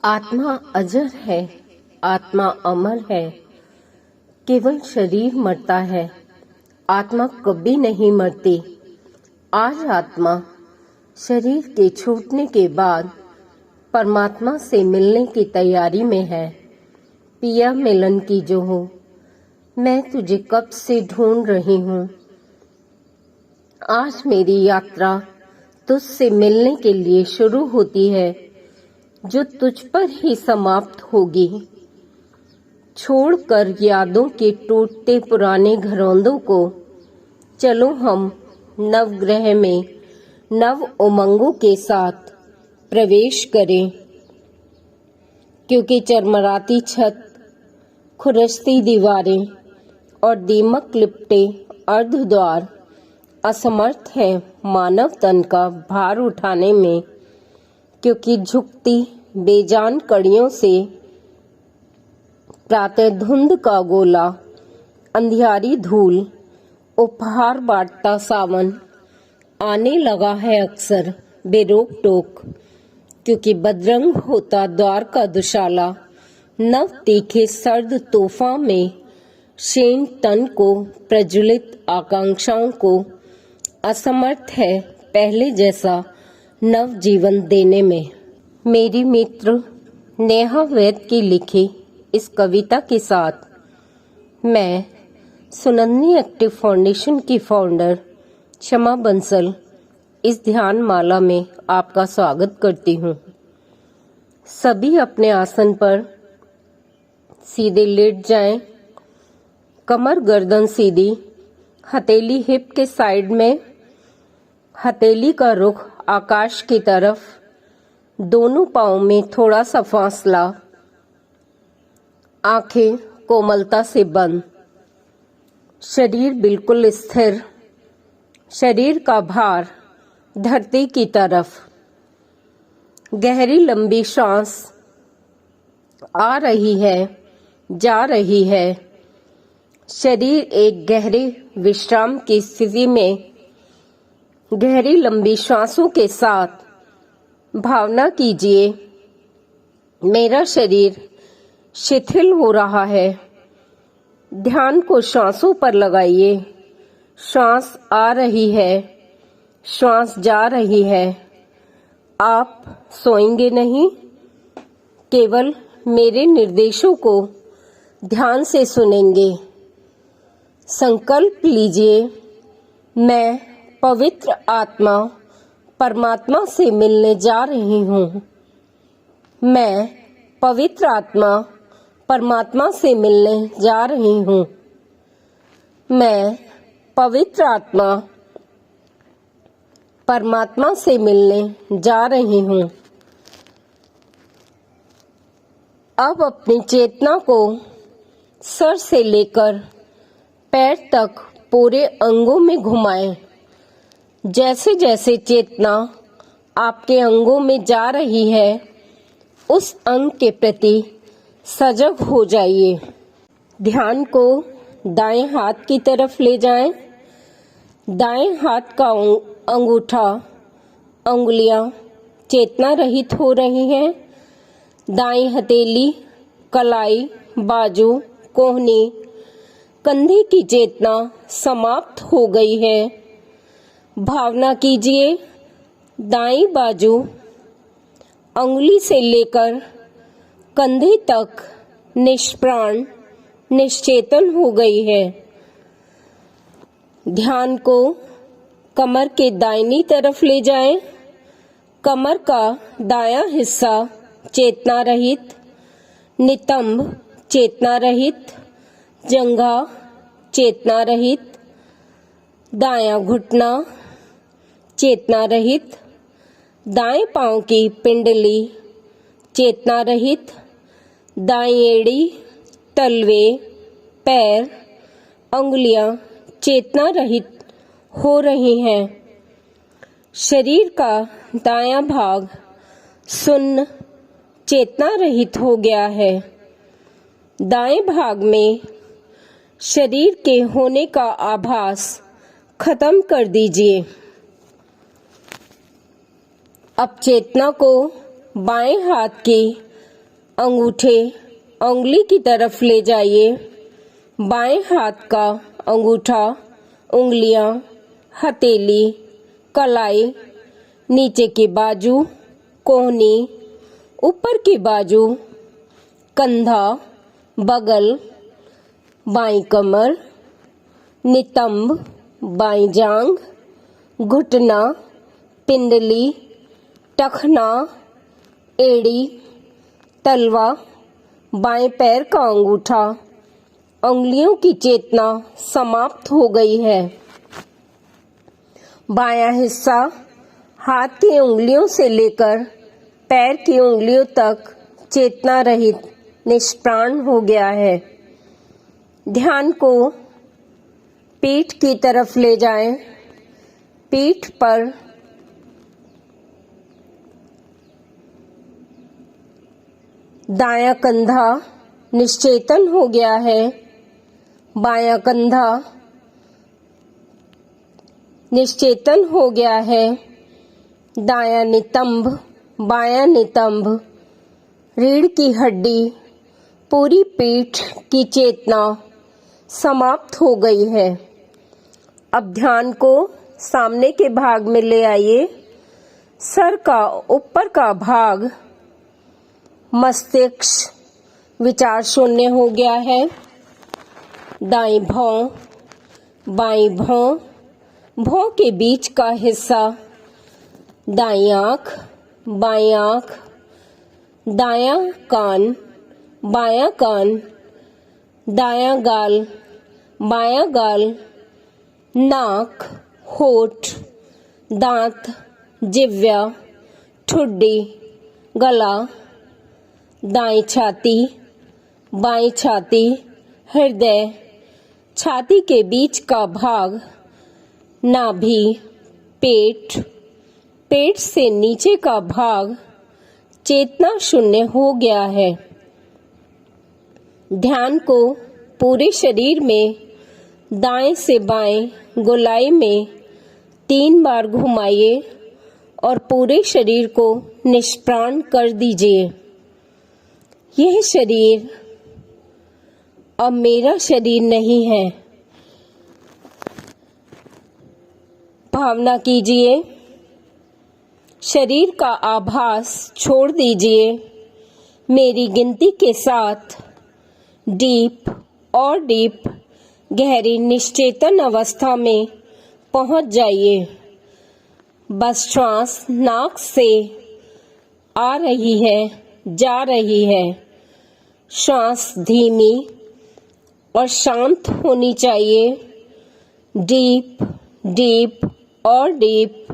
आत्मा अजर है, आत्मा अमर है, केवल शरीर मरता है, आत्मा कभी नहीं मरती। आज आत्मा शरीर के छूटने के बाद परमात्मा से मिलने की तैयारी में है। पिया मिलन की जो हो, मैं तुझे कब से ढूंढ रही हूँ। आज मेरी यात्रा तुझसे मिलने के लिए शुरू होती है, जो तुझ पर ही समाप्त होगी। छोड़कर यादों के टूटते पुराने घरौंदों को, चलो हम नवग्रह में नव उमंगों के साथ प्रवेश करें। क्योंकि चरमराती छत, खुरसती दीवारें और दीमक लिपटे अर्धद्वार असमर्थ है मानव तन का भार उठाने में। क्योंकि झुकती बेजान कड़ियों से प्रातः धुंध का गोला, अंधियारी धूल, उपहार बांटता सावन आने लगा है अक्सर बेरोक टोक। क्योंकि बदरंग होता द्वार का दुशाला, नव तीखे सर्द तूफान में क्षीण तन को, प्रज्वलित आकांक्षाओं को असमर्थ है पहले जैसा नव जीवन देने में। मेरी मित्र नेहा वैद की लिखी इस कविता के साथ मैं सुनंदनी एक्टिव फाउंडेशन की फाउंडर क्षमा बंसल इस ध्यान माला में आपका स्वागत करती हूँ। सभी अपने आसन पर सीधे लेट जाएं, कमर गर्दन सीधी, हथेली हिप के साइड में, हथेली का रुख आकाश की तरफ, दोनों पांव में थोड़ा सा फासला, आंखें कोमलता से बंद, शरीर बिल्कुल स्थिर, शरीर का भार धरती की तरफ। गहरी लंबी सांस आ रही है, जा रही है। शरीर एक गहरे विश्राम की स्थिति में गहरी लंबी सांसों के साथ भावना कीजिए, मेरा शरीर शिथिल हो रहा है। ध्यान को सांसों पर लगाइए। सांस आ रही है, सांस जा रही है। आप सोएंगे नहीं, केवल मेरे निर्देशों को ध्यान से सुनेंगे। संकल्प लीजिए, मैं पवित्र आत्मा परमात्मा से मिलने जा रही हूँ। मैं पवित्र आत्मा परमात्मा से मिलने जा रही हूँ। मैं पवित्र आत्मा परमात्मा से मिलने जा रही हूँ। अब अपनी चेतना को सर से लेकर पैर तक पूरे अंगों में घुमाएं। जैसे जैसे चेतना आपके अंगों में जा रही है, उस अंग के प्रति सजग हो जाइए। ध्यान को दाएं हाथ की तरफ ले जाएं। दाएं हाथ का अंगूठा, अंगुलियां चेतना रहित हो रही हैं। दाएं हथेली, कलाई, बाजू, कोहनी, कंधे की चेतना समाप्त हो गई है। भावना कीजिए, दाईं बाजू अंगुली से लेकर कंधे तक निष्प्राण, निश्चेतन हो गई है। ध्यान को कमर के दाहिनी तरफ ले जाएं। कमर का दायां हिस्सा चेतना रहित, नितंब चेतना रहित, जंघा चेतना रहित, दायां घुटना चेतना रहित, दाएं पांव की पिंडली चेतना रहित, दाईं एड़ी, तलवे, पैर, अंगुलियां चेतना रहित हो रही हैं। शरीर का दायां भाग सुन्न, चेतना रहित हो गया है। दाएं भाग में शरीर के होने का आभास खत्म कर दीजिए। अब चेतना को बाएं हाथ की अंगूठे उंगली की तरफ ले जाइए। बाएं हाथ का अंगूठा, उंगलियां, हथेली, कलाई, नीचे की बाजू, कोहनी, ऊपर की बाजू, कंधा, बगल, बाईं कमर, नितंब, बाईं जांघ, घुटना, पिंडली, टखना, एड़ी, तलवा, बाएं पैर का अंगूठा। उंगलियों की चेतना समाप्त हो गई है। बायां हिस्सा हाथ की उंगलियों से लेकर पैर की उंगलियों तक चेतना रहित निष्प्राण हो गया है। ध्यान को पीठ की तरफ ले जाएं। पीठ पर दायां कंधा निश्चेतन हो गया है। बायां कंधा निश्चेतन हो गया है। दायां नितंब, बायां नितंब, रीढ़ की हड्डी, पूरी पीठ की चेतना समाप्त हो गई है। अब ध्यान को सामने के भाग में ले आइए। सर का ऊपर का भाग, मस्तिष्क विचार शून्य हो गया है। दाईं भौं, बाईं भौं, भौं के बीच का हिस्सा, दाईं आंख, बाईं आंख, दायां कान, बायां कान, दायां गाल, बायां गाल, नाक, होठ, दांत, जिह्वा, ठुड्डी, गला, दाईं छाती, बाईं छाती, हृदय, छाती के बीच का भाग, नाभि, पेट, पेट से नीचे का भाग चेतना शून्य हो गया है। ध्यान को पूरे शरीर में दाएं से बाएं गोलाई में 3 बार घुमाइए और पूरे शरीर को निष्प्राण कर दीजिए। यह शरीर अब मेरा शरीर नहीं है। भावना कीजिए, शरीर का आभास छोड़ दीजिए। मेरी गिनती के साथ डीप और डीप गहरी निश्चेतन अवस्था में पहुंच जाइए। बस श्वास नाक से आ रही है, जा रही है। श्वास धीमी और शांत होनी चाहिए। डीप डीप और डीप।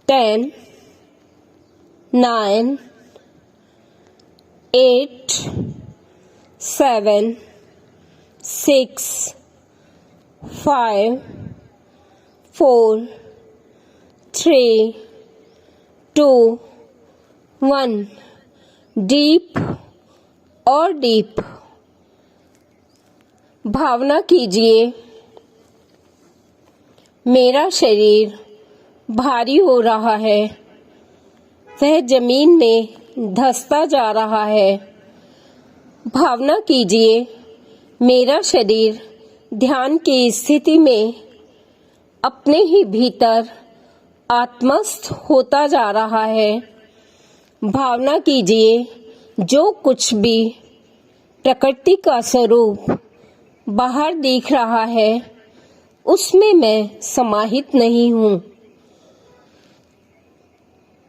10, 9, 8, 7, 6, 5, 4, 3, 2, 1। डीप और डीप। भावना कीजिए, मेरा शरीर भारी हो रहा है, वह जमीन में धंसता जा रहा है। भावना कीजिए, मेरा शरीर ध्यान की स्थिति में अपने ही भीतर आत्मस्थ होता जा रहा है। भावना कीजिए, जो कुछ भी प्रकृति का स्वरूप बाहर दिख रहा है, उसमें मैं समाहित नहीं हूँ।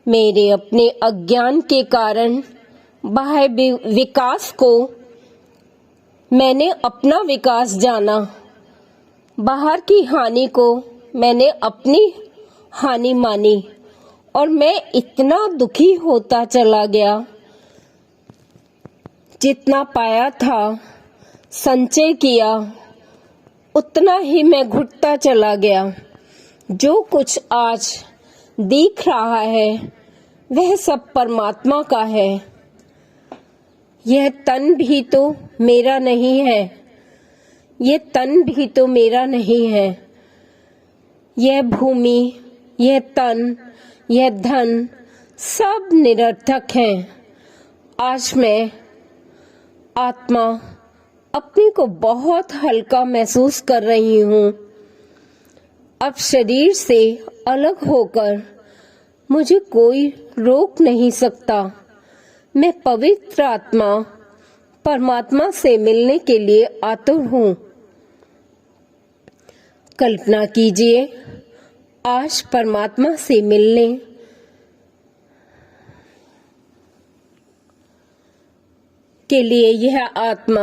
मेरे अपने अज्ञान के कारण बाह्य विकास को मैंने अपना विकास जाना, बाहर की हानि को मैंने अपनी हानि मानी और मैं इतना दुखी होता चला गया। जितना पाया था, संचय किया, उतना ही मैं घुटता चला गया। जो कुछ आज दिख रहा है वह सब परमात्मा का है। यह तन भी तो मेरा नहीं है, यह तन भी तो मेरा नहीं है। यह भूमि, यह तन, यह धन सब निरर्थक हैं। आज मैं आत्मा अपने को बहुत हल्का महसूस कर रही हूँ। अब शरीर से अलग होकर मुझे कोई रोक नहीं सकता। मैं पवित्र आत्मा परमात्मा से मिलने के लिए आतुर हूँ। कल्पना कीजिए, आज परमात्मा से मिलने के लिए यह आत्मा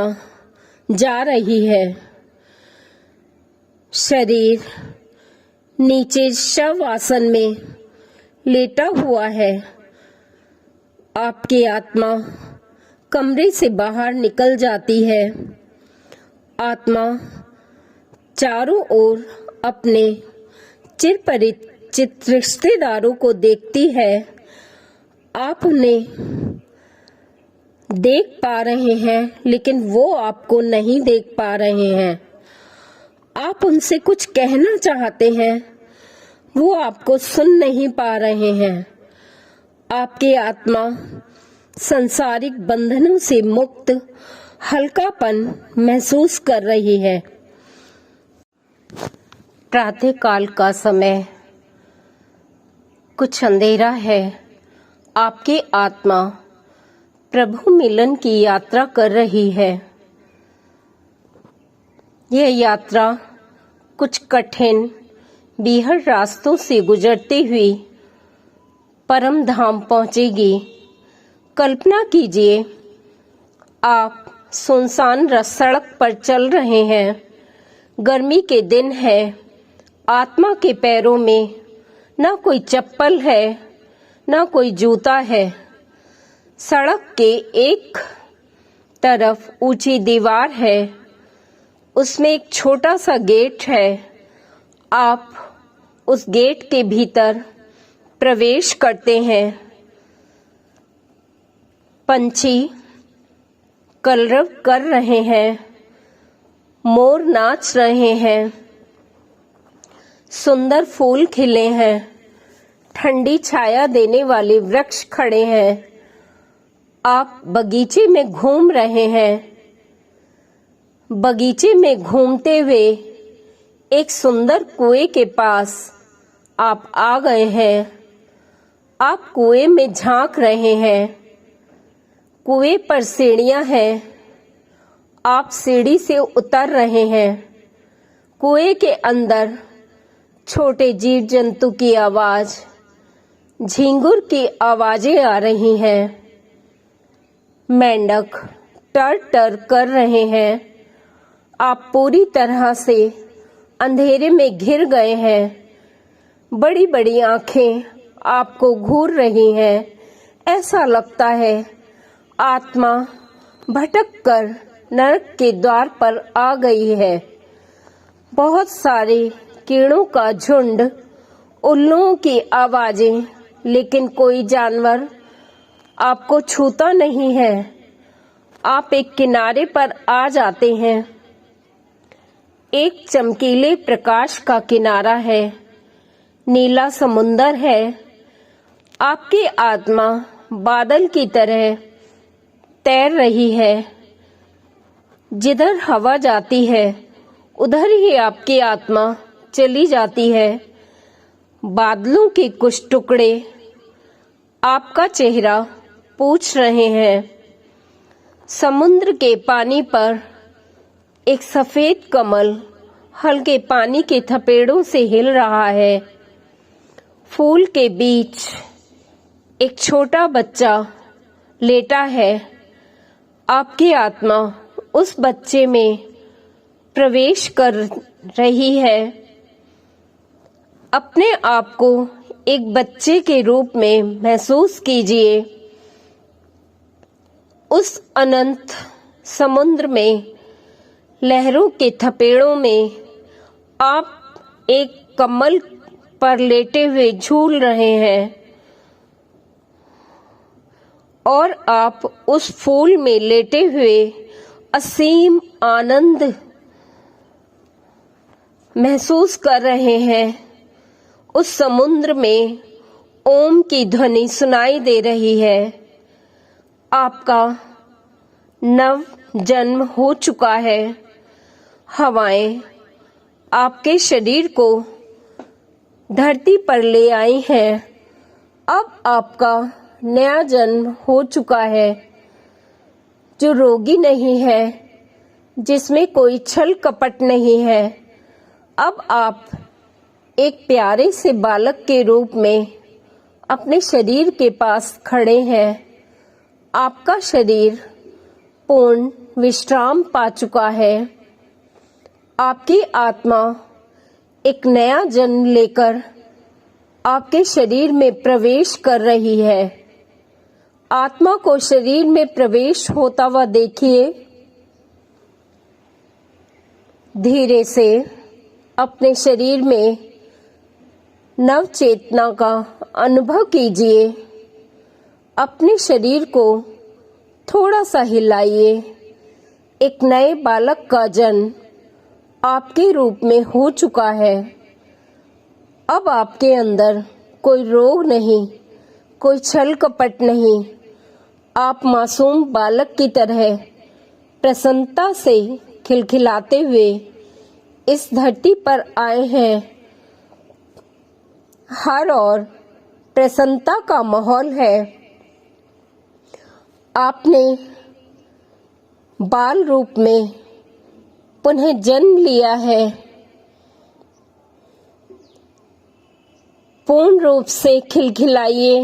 जा रही है। शरीर नीचे शव आसन में लेटा हुआ है। आपकी आत्मा कमरे से बाहर निकल जाती है। आत्मा चारों ओर अपने चिरपरिचित रिश्तेदारों को देखती है। आप उन्हें देख पा रहे हैं, लेकिन वो आपको नहीं देख पा रहे हैं। आप उनसे कुछ कहना चाहते हैं, वो आपको सुन नहीं पा रहे हैं। आपकी आत्मा सांसारिक बंधनों से मुक्त हल्कापन महसूस कर रही है। प्रातःकाल का समय, कुछ अंधेरा है। आपकी आत्मा प्रभु मिलन की यात्रा कर रही है। यह यात्रा कुछ कठिन बीहड़ रास्तों से गुजरती हुई परम धाम पहुंचेगी। कल्पना कीजिए, आप सुनसान सड़क पर चल रहे हैं। गर्मी के दिन है। आत्मा के पैरों में ना कोई चप्पल है, ना कोई जूता है। सड़क के एक तरफ ऊंची दीवार है, उसमें एक छोटा सा गेट है। आप उस गेट के भीतर प्रवेश करते हैं। पंछी कलरव कर रहे हैं, मोर नाच रहे हैं, सुंदर फूल खिले हैं, ठंडी छाया देने वाले वृक्ष खड़े हैं। आप बगीचे में घूम रहे हैं। बगीचे में घूमते हुए एक सुंदर कुएं के पास आप आ गए हैं। आप कुएं में झांक रहे हैं। कुएं पर सीढ़ियां हैं। आप सीढ़ी से उतर रहे हैं। कुएं के अंदर छोटे जीव जंतु की आवाज, झींगुर की आवाजें आ रही हैं। मेंढक टर टर कर रहे हैं। आप पूरी तरह से अंधेरे में घिर गए हैं। बड़ी बड़ी आंखें आपको घूर रही हैं। ऐसा लगता है आत्मा भटक कर नरक के द्वार पर आ गई है। बहुत सारे कीड़ों का झुंड, उल्लुओं की आवाजें, लेकिन कोई जानवर आपको छूता नहीं है। आप एक किनारे पर आ जाते हैं। एक चमकीले प्रकाश का किनारा है। नीला समुंदर है। आपकी आत्मा बादल की तरह तैर रही है। जिधर हवा जाती है, उधर ही आपकी आत्मा चली जाती है। बादलों के कुछ टुकड़े आपका चेहरा पूछ रहे हैं। समुद्र के पानी पर एक सफेद कमल हल्के पानी के थपेड़ों से हिल रहा है। फूल के बीच एक छोटा बच्चा लेटा है। आपकी आत्मा उस बच्चे में प्रवेश कर रही है। अपने आप को एक बच्चे के रूप में महसूस कीजिए। उस अनंत समुद्र में लहरों के थपेड़ों में आप एक कमल पर लेटे हुए झूल रहे हैं और आप उस फूल में लेटे हुए असीम आनंद महसूस कर रहे हैं। उस समुद्र में ओम की ध्वनि सुनाई दे रही है। आपका नव जन्म हो चुका है। हवाएं आपके शरीर को धरती पर ले आई हैं। अब आपका नया जन्म हो चुका है, जो रोगी नहीं है, जिसमें कोई छल कपट नहीं है। अब आप एक प्यारे से बालक के रूप में अपने शरीर के पास खड़े हैं। आपका शरीर पूर्ण विश्राम पा चुका है। आपकी आत्मा एक नया जन्म लेकर आपके शरीर में प्रवेश कर रही है। आत्मा को शरीर में प्रवेश होता हुआ देखिए। धीरे से अपने शरीर में नव चेतना का अनुभव कीजिए। अपने शरीर को थोड़ा सा हिलाइए। एक नए बालक का जन्म आपके रूप में हो चुका है। अब आपके अंदर कोई रोग नहीं, कोई छल कपट नहीं। आप मासूम बालक की तरह प्रसन्नता से खिलखिलाते हुए इस धरती पर आए हैं। हर ओर प्रसन्नता का माहौल है। आपने बाल रूप में पुनः जन्म लिया है। पूर्ण रूप से खिलखिलाइए।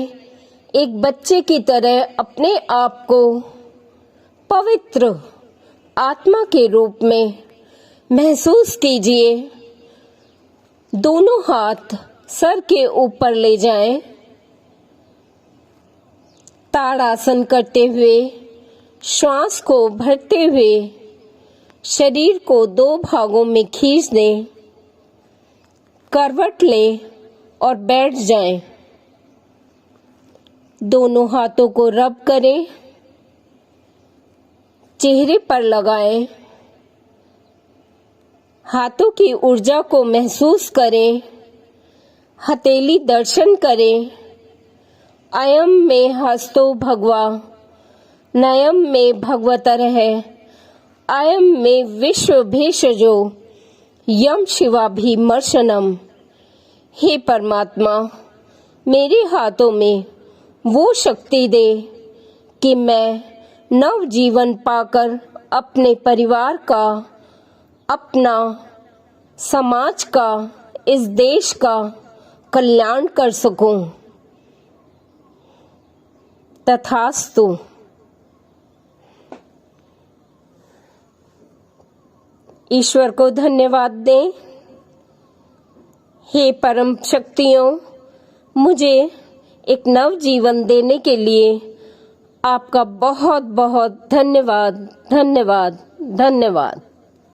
एक बच्चे की तरह अपने आप को पवित्र आत्मा के रूप में महसूस कीजिए। दोनों हाथ सर के ऊपर ले जाएं। ताड़ासन करते हुए श्वास को भरते हुए शरीर को 2 भागों में खींच दें। करवट लें और बैठ जाएं। दोनों हाथों को रब करें, चेहरे पर लगाएं। हाथों की ऊर्जा को महसूस करें। हथेली दर्शन करें। अयम में हस्तो भगवा, नयम में भगवतर है। अयम में विश्व भेषजो, यम शिवाभिमर्शनम। हे परमात्मा, मेरे हाथों में वो शक्ति दे कि मैं नव जीवन पाकर अपने परिवार का, अपना, समाज का, इस देश का कल्याण कर सकूं। तथास्तु। ईश्वर को धन्यवाद दें। हे परम शक्तियों, मुझे एक नव जीवन देने के लिए आपका बहुत बहुत धन्यवाद, धन्यवाद, धन्यवाद।